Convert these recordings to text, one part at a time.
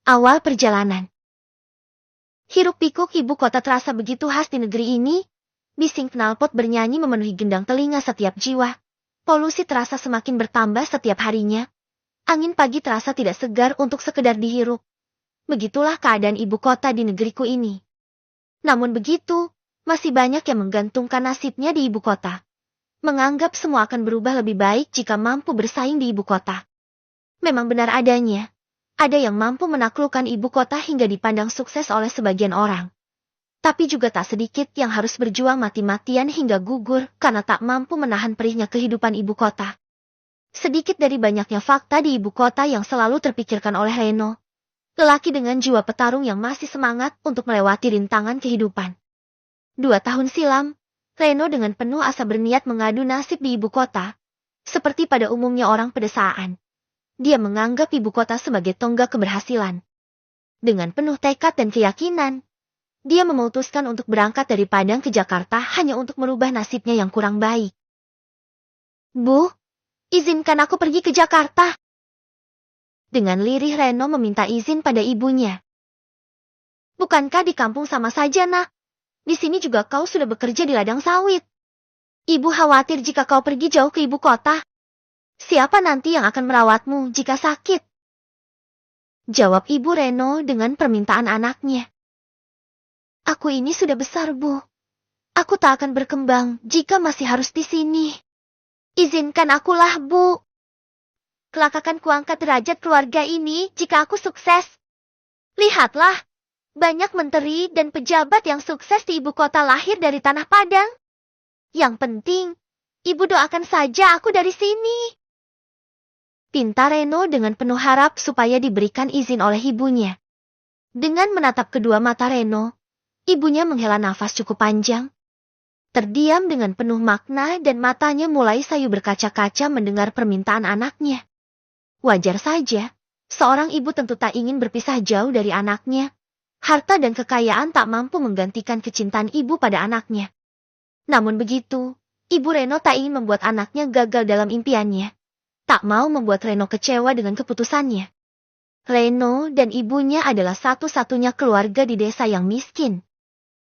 Awal perjalanan. Hiruk-pikuk ibu kota terasa begitu khas di negeri ini. Bising knalpot bernyanyi memenuhi gendang telinga setiap jiwa. Polusi terasa semakin bertambah setiap harinya. Angin pagi terasa tidak segar untuk sekedar dihirup. Begitulah keadaan ibu kota di negeriku ini. Namun begitu, masih banyak yang menggantungkan nasibnya di ibu kota. Menganggap semua akan berubah lebih baik jika mampu bersaing di ibu kota. Memang benar adanya. Ada yang mampu menaklukkan ibu kota hingga dipandang sukses oleh sebagian orang. Tapi juga tak sedikit yang harus berjuang mati-matian hingga gugur karena tak mampu menahan perihnya kehidupan ibu kota. Sedikit dari banyaknya fakta di ibu kota yang selalu terpikirkan oleh Reno. Lelaki dengan jiwa petarung yang masih semangat untuk melewati rintangan kehidupan. 2 tahun silam, Reno dengan penuh asa berniat mengadu nasib di ibu kota. Seperti pada umumnya orang pedesaan. Dia menganggap ibu kota sebagai tonggak keberhasilan. Dengan penuh tekad dan keyakinan, dia memutuskan untuk berangkat dari Padang ke Jakarta hanya untuk merubah nasibnya yang kurang baik. Bu, izinkan aku pergi ke Jakarta. Dengan lirih Reno meminta izin pada ibunya. Bukankah di kampung sama saja, nak? Di sini juga kau sudah bekerja di ladang sawit. Ibu khawatir jika kau pergi jauh ke ibu kota. Siapa nanti yang akan merawatmu jika sakit? Jawab ibu Reno dengan permintaan anaknya. Aku ini sudah besar, Bu. Aku tak akan berkembang jika masih harus di sini. Izinkan akulah, Bu. Kelak akan kuangkat derajat keluarga ini jika aku sukses. Lihatlah, banyak menteri dan pejabat yang sukses di ibu kota lahir dari tanah Padang. Yang penting, ibu doakan saja aku dari sini. Pinta Reno dengan penuh harap supaya diberikan izin oleh ibunya. Dengan menatap kedua mata Reno, ibunya menghela nafas cukup panjang. Terdiam dengan penuh makna dan matanya mulai sayu berkaca-kaca mendengar permintaan anaknya. Wajar saja, seorang ibu tentu tak ingin berpisah jauh dari anaknya. Harta dan kekayaan tak mampu menggantikan kecintaan ibu pada anaknya. Namun begitu, ibu Reno tak ingin membuat anaknya gagal dalam impiannya. Tak mau membuat Reno kecewa dengan keputusannya. Reno dan ibunya adalah satu-satunya keluarga di desa yang miskin.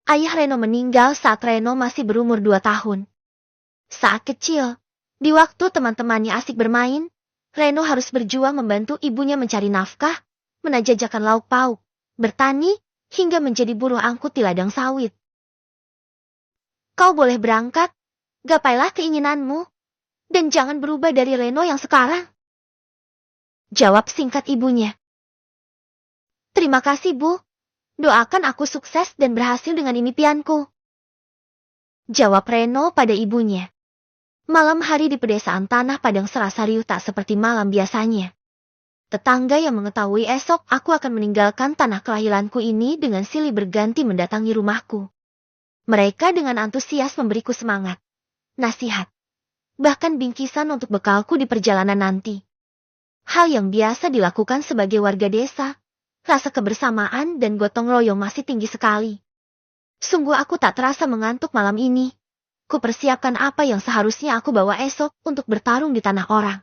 Ayah Reno meninggal saat Reno masih berumur 2 tahun. Saat kecil, di waktu teman-temannya asik bermain, Reno harus berjuang membantu ibunya mencari nafkah, menajajakan lauk pauk, bertani, hingga menjadi buruh angkut di ladang sawit. Kau boleh berangkat, gapailah keinginanmu. Dan jangan berubah dari Reno yang sekarang. Jawab singkat ibunya. Terima kasih, Bu. Doakan aku sukses dan berhasil dengan impianku. Jawab Reno pada ibunya. Malam hari di pedesaan Tanah Padang serasa riuh tak seperti malam biasanya. Tetangga yang mengetahui esok aku akan meninggalkan tanah kelahiranku ini dengan silih berganti mendatangi rumahku. Mereka dengan antusias memberiku semangat, nasihat, bahkan bingkisan untuk bekalku di perjalanan nanti. Hal yang biasa dilakukan sebagai warga desa, rasa kebersamaan dan gotong royong masih tinggi sekali. Sungguh aku tak terasa mengantuk malam ini. Kupersiapkan apa yang seharusnya aku bawa esok untuk bertarung di tanah orang.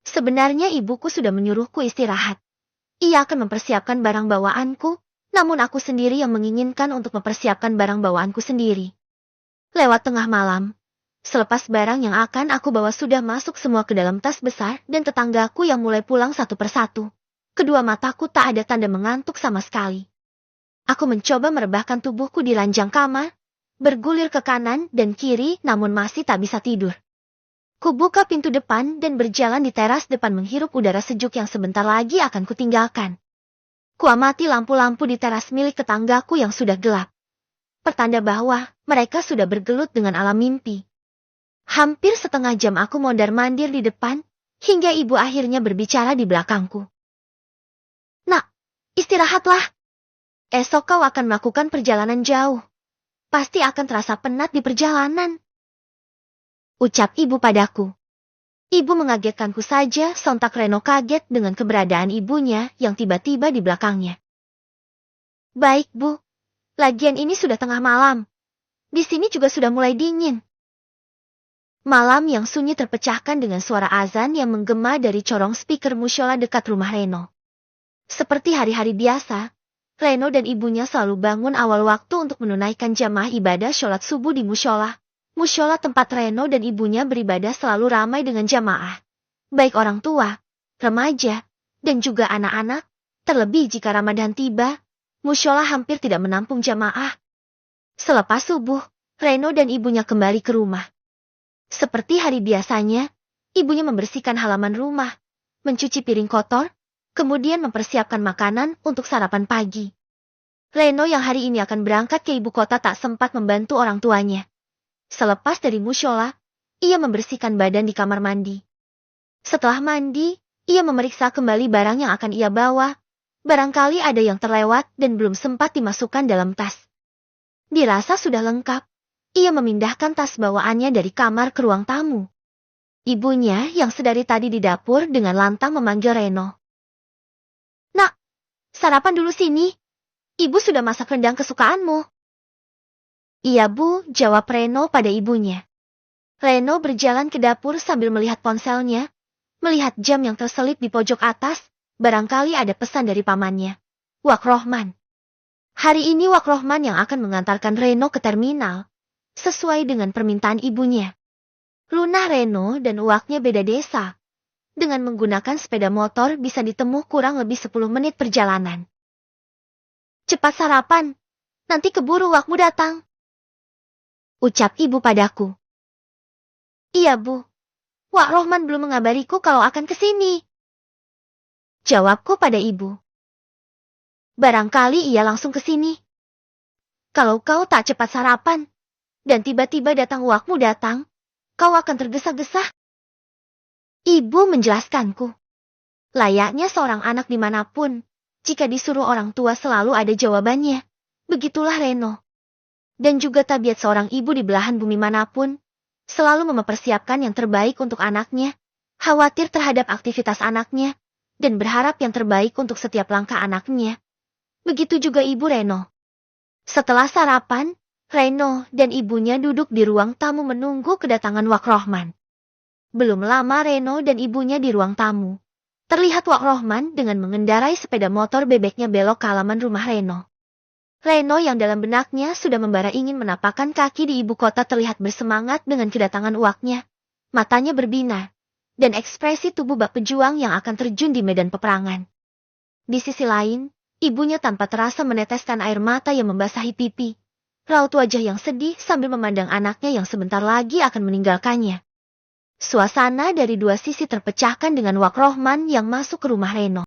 Sebenarnya ibuku sudah menyuruhku istirahat. Ia akan mempersiapkan barang bawaanku, namun aku sendiri yang menginginkan untuk mempersiapkan barang bawaanku sendiri. Lewat tengah malam, selepas barang yang akan aku bawa sudah masuk semua ke dalam tas besar dan tetanggaku yang mulai pulang satu persatu. Kedua mataku tak ada tanda mengantuk sama sekali. Aku mencoba merebahkan tubuhku di ranjang kamar, bergulir ke kanan dan kiri namun masih tak bisa tidur. Kubuka pintu depan dan berjalan di teras depan menghirup udara sejuk yang sebentar lagi akan kutinggalkan. Kuamati lampu-lampu di teras milik tetanggaku yang sudah gelap. Pertanda bahwa mereka sudah bergelut dengan alam mimpi. Hampir setengah jam aku mondar-mandir di depan, hingga ibu akhirnya berbicara di belakangku. Nak, istirahatlah. Esok kau akan melakukan perjalanan jauh. Pasti akan terasa penat di perjalanan. Ucap ibu padaku. Ibu mengagetkanku saja, sontak Reno kaget dengan keberadaan ibunya yang tiba-tiba di belakangnya. Baik, Bu. Lagian ini sudah tengah malam. Di sini juga sudah mulai dingin. Malam yang sunyi terpecahkan dengan suara azan yang menggema dari corong speaker musyola dekat rumah Reno. Seperti hari-hari biasa, Reno dan ibunya selalu bangun awal waktu untuk menunaikan jamaah ibadah sholat subuh di mushola. Mushola tempat Reno dan ibunya beribadah selalu ramai dengan jamaah. Baik orang tua, remaja, dan juga anak-anak. Terlebih jika Ramadan tiba, mushola hampir tidak menampung jamaah. Selepas subuh, Reno dan ibunya kembali ke rumah. Seperti hari biasanya, ibunya membersihkan halaman rumah, mencuci piring kotor, kemudian mempersiapkan makanan untuk sarapan pagi. Reno yang hari ini akan berangkat ke ibu kota tak sempat membantu orang tuanya. Selepas dari mushola, ia membersihkan badan di kamar mandi. Setelah mandi, ia memeriksa kembali barang yang akan ia bawa. Barangkali ada yang terlewat dan belum sempat dimasukkan dalam tas. Dirasa sudah lengkap, ia memindahkan tas bawaannya dari kamar ke ruang tamu. Ibunya yang sedari tadi di dapur dengan lantang memanggil Reno. "Nak, sarapan dulu sini. Ibu sudah masak rendang kesukaanmu." "Iya Bu," jawab Reno pada ibunya. Reno berjalan ke dapur sambil melihat ponselnya, melihat jam yang terselip di pojok atas, barangkali ada pesan dari pamannya, Wak Rohman. Hari ini Wak Rohman yang akan mengantarkan Reno ke terminal, sesuai dengan permintaan ibunya. Lunah Reno dan Uaknya beda desa. Dengan menggunakan sepeda motor bisa ditempuh kurang lebih 10 menit perjalanan. "Cepat sarapan, nanti keburu Wakmu datang," ucap ibu padaku. "Iya Bu, Wak Rohman belum mengabariku kalau akan ke sini," jawabku pada ibu. "Barangkali ia langsung ke sini. Kalau kau tak cepat sarapan, dan tiba-tiba datang Wakmu datang, kau akan tergesa-gesa." Ibu menjelaskanku. Layaknya seorang anak dimanapun, jika disuruh orang tua selalu ada jawabannya. Begitulah Reno. Dan juga tabiat seorang ibu di belahan bumi manapun, selalu mempersiapkan yang terbaik untuk anaknya, khawatir terhadap aktivitas anaknya, dan berharap yang terbaik untuk setiap langkah anaknya. Begitu juga ibu Reno. Setelah sarapan, Reno dan ibunya duduk di ruang tamu menunggu kedatangan Wak Rohman. Belum lama Reno dan ibunya di ruang tamu. Terlihat Wak Rohman dengan mengendarai sepeda motor bebeknya belok ke halaman rumah Reno. Reno yang dalam benaknya sudah membara ingin menapakkan kaki di ibu kota terlihat bersemangat dengan kedatangan Uaknya. Matanya berbinar, dan ekspresi tubuh bak pejuang yang akan terjun di medan peperangan. Di sisi lain, ibunya tanpa terasa meneteskan air mata yang membasahi pipi. Raut wajah yang sedih sambil memandang anaknya yang sebentar lagi akan meninggalkannya. Suasana dari dua sisi terpecahkan dengan Wak Rohman yang masuk ke rumah Reno.